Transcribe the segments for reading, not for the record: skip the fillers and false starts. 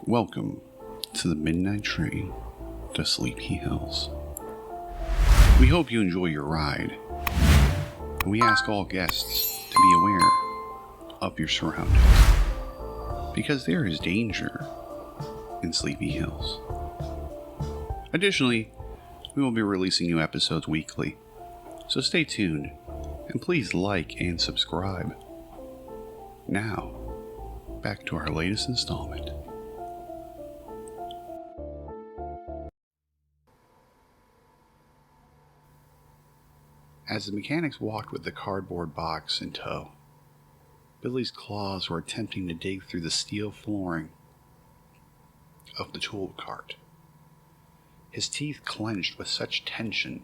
Welcome to the Midnight Train to Sleepy Hills. We hope you enjoy your ride. We ask all guests to be aware of your surroundings, because there is danger in Sleepy Hills. Additionally, we will be releasing new episodes weekly, so stay tuned and please like and subscribe. Now, back to our latest installment. As the mechanics walked with the cardboard box in tow, Billy's claws were attempting to dig through the steel flooring of the tool cart. His teeth clenched with such tension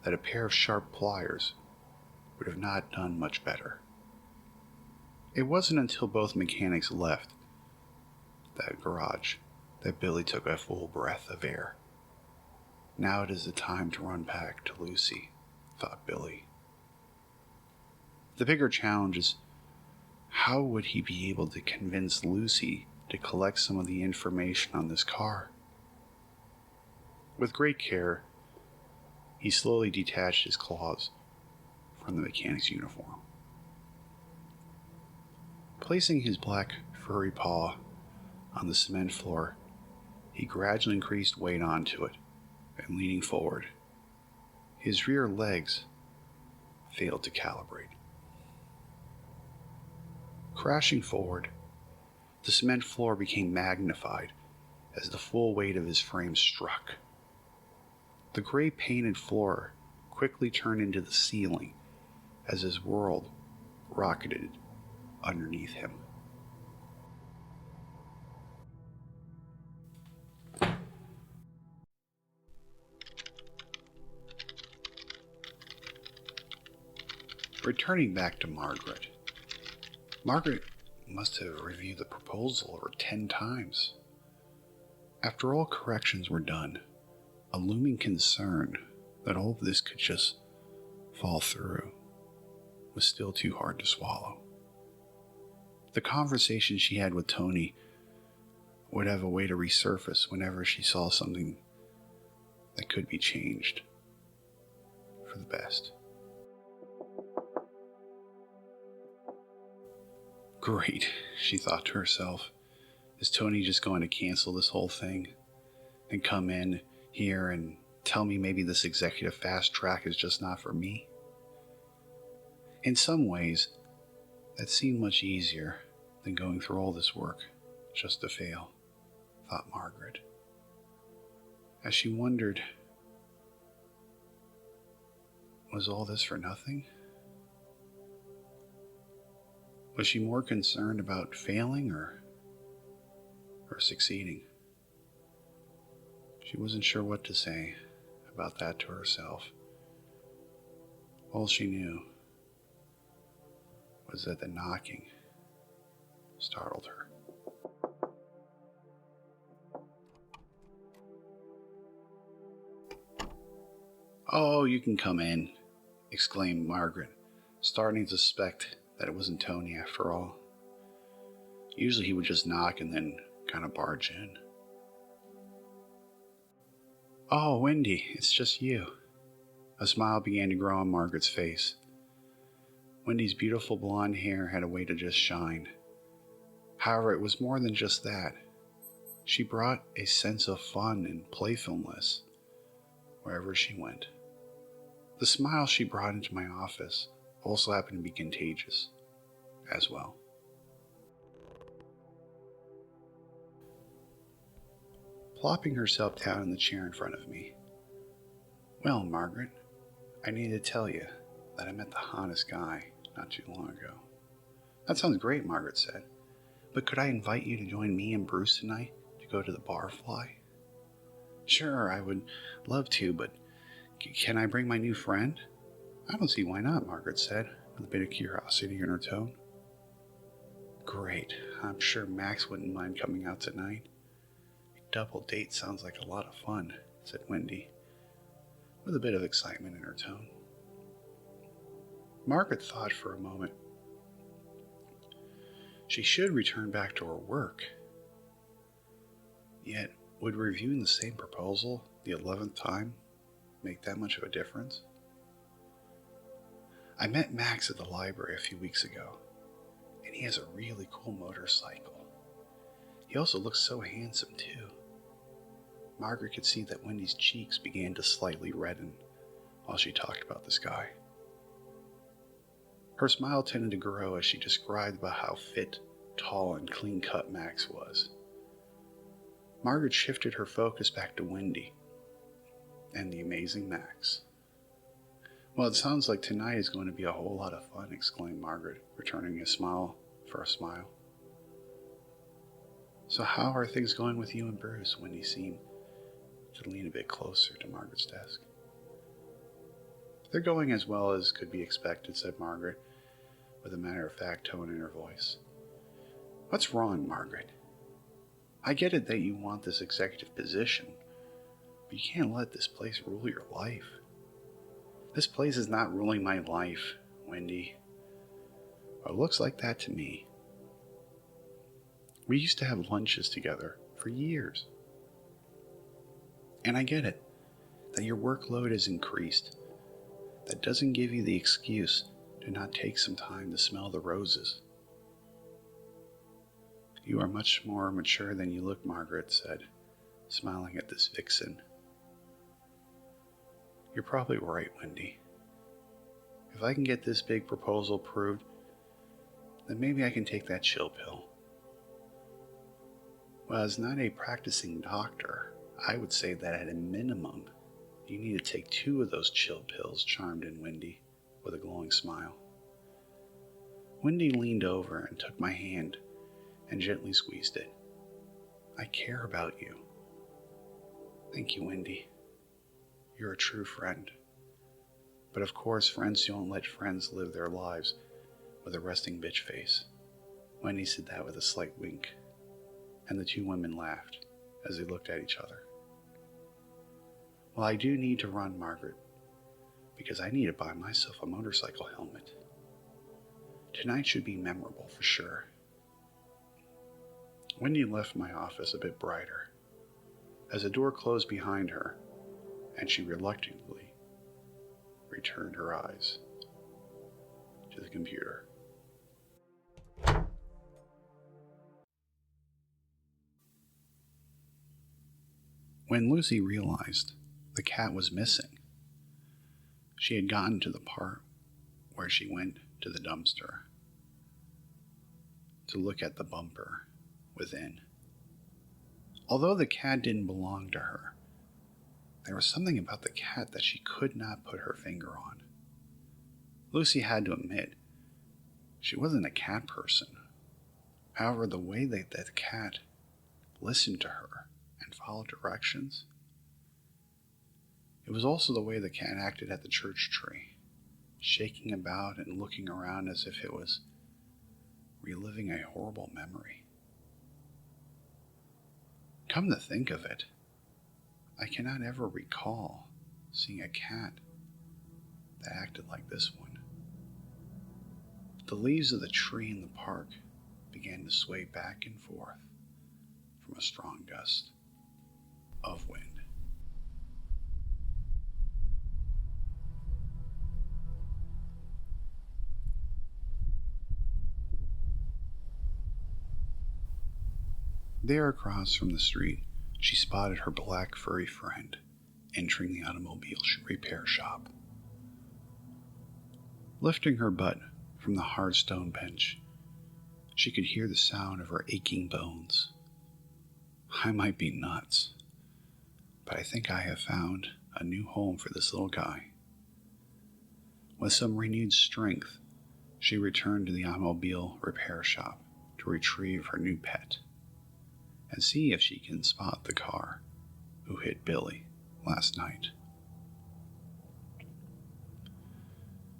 that a pair of sharp pliers would have not done much better. It wasn't until both mechanics left that garage that Billy took a full breath of air. Now it is the time to run back to Lucy, thought Billy. The bigger challenge is, how would he be able to convince Lucy to collect some of the information on this car? With great care, he slowly detached his claws from the mechanic's uniform. Placing his black, furry paw on the cement floor, he gradually increased weight onto it, and leaning forward, his rear legs failed to calibrate. Crashing forward, the cement floor became magnified as the full weight of his frame struck. The gray painted floor quickly turned into the ceiling as his world rocketed underneath him. Returning back to Margaret. Margaret must have reviewed the proposal over 10 times. After all corrections were done, a looming concern that all of this could just fall through was still too hard to swallow. The conversation she had with Tony would have a way to resurface whenever she saw something that could be changed for the best. Great, she thought to herself. Is Tony just going to cancel this whole thing and come in here and tell me maybe this executive fast track is just not for me? In some ways, that seemed much easier than going through all this work just to fail, thought Margaret. As she wondered, was all this for nothing? Was she more concerned about failing or succeeding? She wasn't sure what to say about that to herself. All she knew was that the knocking startled her. "Oh, you can come in," exclaimed Margaret, starting to suspect that it wasn't Tony after all. Usually he would just knock and then kind of barge in. "Oh, Wendy, it's just you." A smile began to grow on Margaret's face. Wendy's beautiful blonde hair had a way to just shine. However, it was more than just that. She brought a sense of fun and playfulness wherever she went. The smile she brought into my office also happened to be contagious as well. Plopping herself down in the chair in front of me. "Well, Margaret, I need to tell you that I met the hottest guy not too long ago." "That sounds great," Margaret said. "But could I invite you to join me and Bruce tonight to go to the Barfly?" "Sure, I would love to, but can I bring my new friend?" "I don't see why not," Margaret said, with a bit of curiosity in her tone. "Great. I'm sure Max wouldn't mind coming out tonight." "A double date sounds like a lot of fun," said Wendy, with a bit of excitement in her tone. Margaret thought for a moment. She should return back to her work. Yet, would reviewing the same proposal the 11th time make that much of a difference? I met Max at the library a few weeks ago, and he has a really cool motorcycle. He also looks so handsome, too. Margaret could see that Wendy's cheeks began to slightly redden while she talked about this guy. Her smile tended to grow as she described about how fit, tall, and clean-cut Max was. Margaret shifted her focus back to Wendy and the amazing Max. "Well, it sounds like tonight is going to be a whole lot of fun," exclaimed Margaret, returning a smile for a smile. "So how are things going with you and Bruce?" Wendy seemed to lean a bit closer to Margaret's desk. "They're going as well as could be expected," said Margaret, with a matter-of-fact tone in her voice. "What's wrong, Margaret? I get it that you want this executive position, but you can't let this place rule your life." "This place is not ruling my life, Wendy. Or it looks like that to me. We used to have lunches together for years. And I get it, that your workload has increased. That doesn't give you the excuse to not take some time to smell the roses." "You are much more mature than you look," Margaret said, smiling at this vixen. "You're probably right, Wendy. If I can get this big proposal approved, then maybe I can take that chill pill." "Well, as not a practicing doctor, I would say that at a minimum, you need to take 2 of those chill pills," chimed in Wendy with a glowing smile. Wendy leaned over and took my hand and gently squeezed it. "I care about you." "Thank you, Wendy. You're a true friend. But of course, friends don't let friends live their lives with a resting bitch face." Wendy said that with a slight wink, and the 2 women laughed as they looked at each other. "Well, I do need to run, Margaret, because I need to buy myself a motorcycle helmet. Tonight should be memorable for sure." Wendy left my office a bit brighter as the door closed behind her, and she reluctantly returned her eyes to the computer. When Lucy realized the cat was missing, she had gotten to the part where she went to the dumpster to look at the bumper within. Although the cat didn't belong to her, there was something about the cat that she could not put her finger on. Lucy had to admit, she wasn't a cat person. However, the way that the cat listened to her and followed directions, it was also the way the cat acted at the church tree, shaking about and looking around as if it was reliving a horrible memory. Come to think of it, I cannot ever recall seeing a cat that acted like this one. The leaves of the tree in the park began to sway back and forth from a strong gust of wind. There across from the street, she spotted her black furry friend entering the automobile repair shop. Lifting her butt from the hard stone bench, she could hear the sound of her aching bones. I might be nuts, but I think I have found a new home for this little guy. With some renewed strength, she returned to the automobile repair shop to retrieve her new pet and see if she can spot the car who hit Billy last night.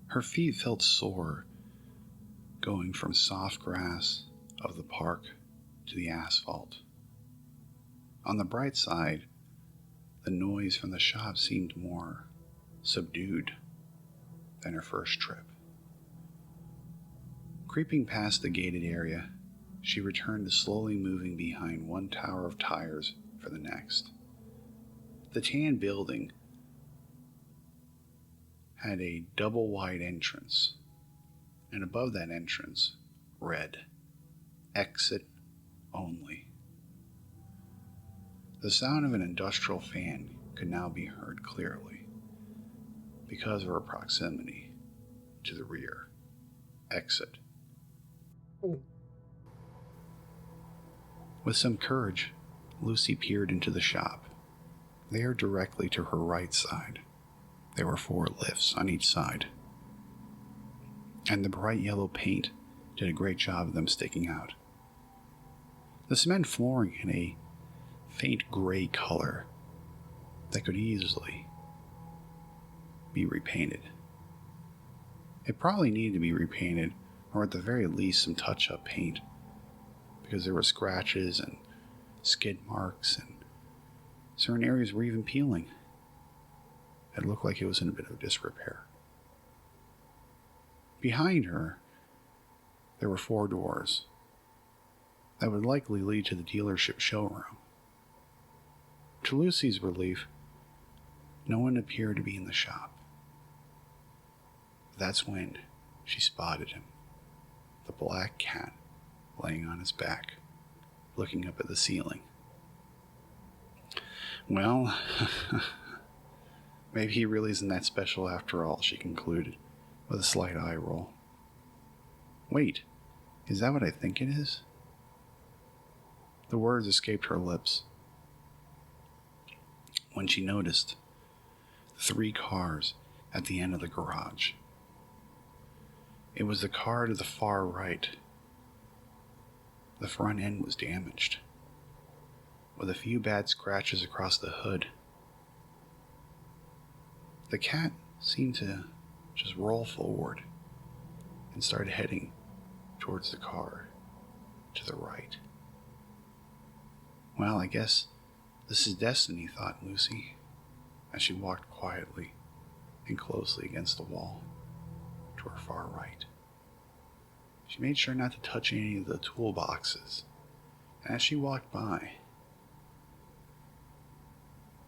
Her feet felt sore going from soft grass of the park to the asphalt. On the bright side, the noise from the shop seemed more subdued than her first trip. Creeping past the gated area, she returned to slowly moving behind one tower of tires for the next. The tan building had a double wide entrance, and above that entrance read, "Exit only." The sound of an industrial fan could now be heard clearly because of her proximity to the rear exit. With some courage, Lucy peered into the shop. There, directly to her right side, there were 4 lifts on each side, and the bright yellow paint did a great job of them sticking out. The cement flooring had a faint gray color that could easily be repainted. It probably needed to be repainted, or at the very least some touch-up paint, because there were scratches and skid marks, and certain areas were even peeling. It looked like it was in a bit of disrepair. Behind her, there were 4 doors that would likely lead to the dealership showroom. To Lucy's relief, no one appeared to be in the shop. That's when she spotted him, the black cat laying on his back, looking up at the ceiling. Well, maybe he really isn't that special after all, she concluded, with a slight eye roll. Wait, is that what I think it is? The words escaped her lips when she noticed the 3 cars at the end of the garage. It was the car to the far right. The front end was damaged, with a few bad scratches across the hood. The cat seemed to just roll forward and start heading towards the car to the right. Well, I guess this is destiny, thought Lucy, as she walked quietly and closely against the wall to her far right. She made sure not to touch any of the toolboxes, and as she walked by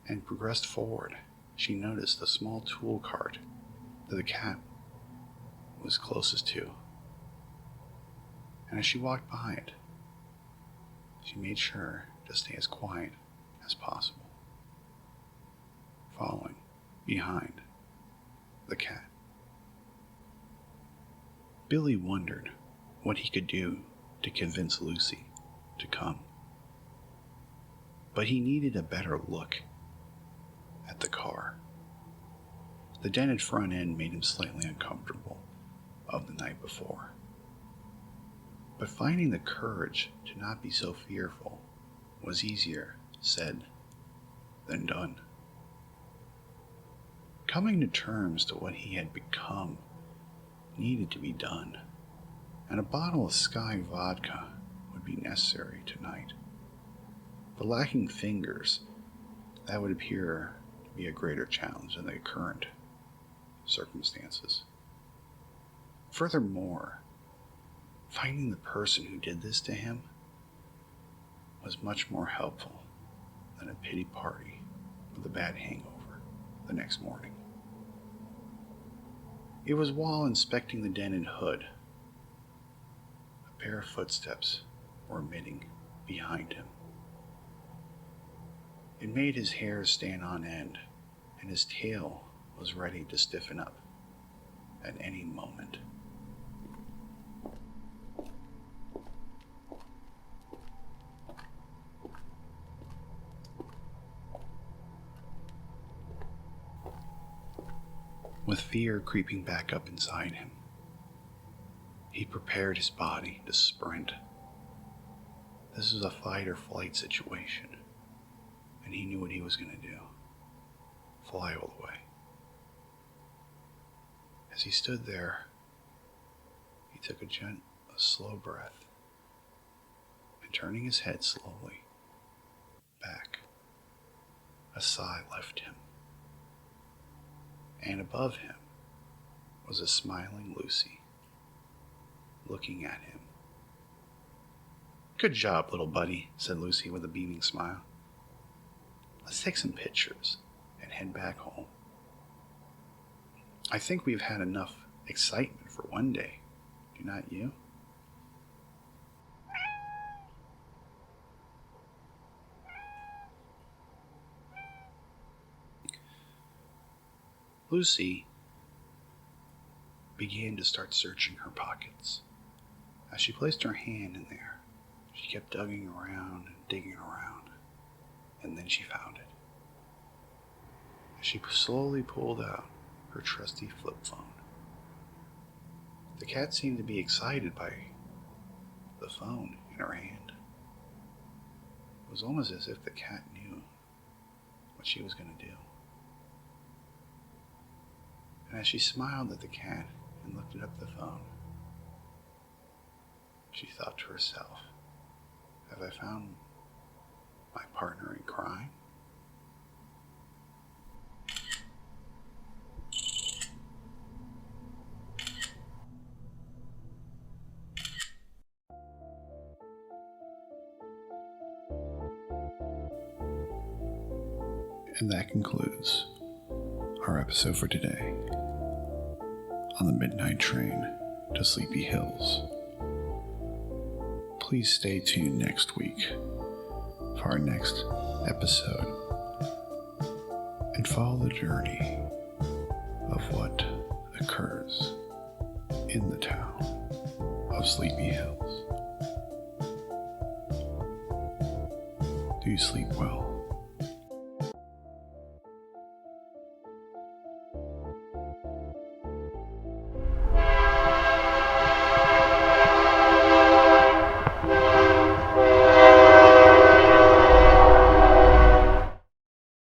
and progressed forward, she noticed the small tool cart that the cat was closest to. And as she walked by it, she made sure to stay as quiet as possible, following behind the cat. Billy wondered what he could do to convince Lucy to come, but he needed a better look at the car. The dented front end made him slightly uncomfortable of the night before, but finding the courage to not be so fearful was easier said than done. Coming to terms to what he had become needed to be done, and a bottle of Sky vodka would be necessary tonight. But lacking fingers, that would appear to be a greater challenge than the current circumstances. Furthermore, finding the person who did this to him was much more helpful than a pity party with a bad hangover the next morning. It was while inspecting the dented hood, a pair of footsteps were emitting behind him. It made his hair stand on end, and his tail was ready to stiffen up at any moment. With fear creeping back up inside him, he prepared his body to sprint. This was a fight or flight situation, and he knew what he was going to do. Fly all the way. As he stood there, he took a slow breath, and turning his head slowly back, a sigh left him. And above him was a smiling Lucy, looking at him. "Good job, little buddy," said Lucy with a beaming smile. let's take some pictures and head back home. I think we've had enough excitement for one day. Do not you? Lucy began to start searching her pockets. As she placed her hand in there, she kept digging around and digging around, and then she found it. As she slowly pulled out her trusty flip phone. The cat seemed to be excited by the phone in her hand. It was almost as if the cat knew what she was going to do. And as she smiled at the cat and lifted up the phone, she thought to herself, have I found my partner in crime? And that concludes our episode for today on the midnight train to Sleepy Hills. Please stay tuned next week for our next episode and follow the journey of what occurs in the town of Sleepy Hills. Do you sleep well?